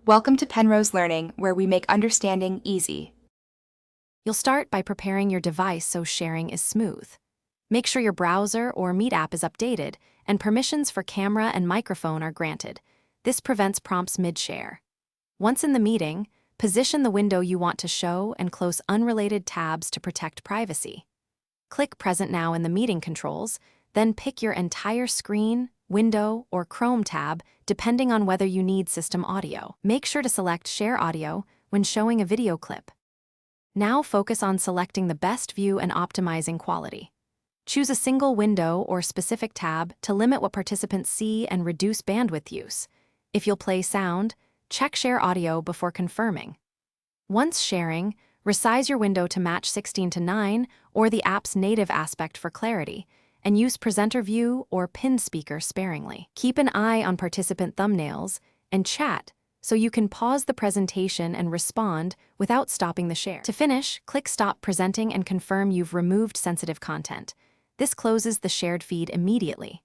Welcome to Penrose Learning, where we make understanding easy. You'll start by preparing your device so sharing is smooth. Make sure your browser or Meet app is updated and permissions for camera and microphone are granted. This prevents prompts mid-share. Once in the meeting, position the window you want to show and close unrelated tabs to protect privacy. Click Present Now in the meeting controls, then pick your entire screen, window, or Chrome tab, depending on whether you need system audio. Make sure to select Share Audio when showing a video clip. Now focus on selecting the best view and optimizing quality. Choose a single window or specific tab to limit what participants see and reduce bandwidth use. If you'll play sound, check Share Audio before confirming. Once sharing, resize your window to match 16:9 or the app's native aspect for clarity, and use presenter view or pinned speaker sparingly. Keep an eye on participant thumbnails and chat so you can pause the presentation and respond without stopping the share. To finish, click Stop Presenting and confirm you've removed sensitive content. This closes the shared feed immediately.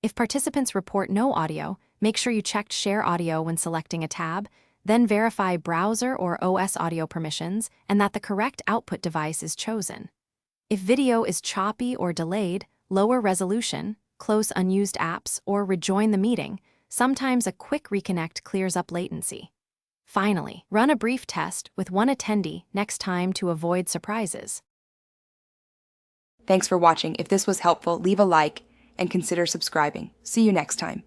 If participants report no audio, make sure you checked Share Audio when selecting a tab, then verify browser or OS audio permissions and that the correct output device is chosen. If video is choppy or delayed, lower resolution, close unused apps, or rejoin the meeting. Sometimes a quick reconnect clears up latency. Finally, run a brief test with one attendee next time to avoid surprises. Thanks for watching. If this was helpful, leave a like and consider subscribing. See you next time.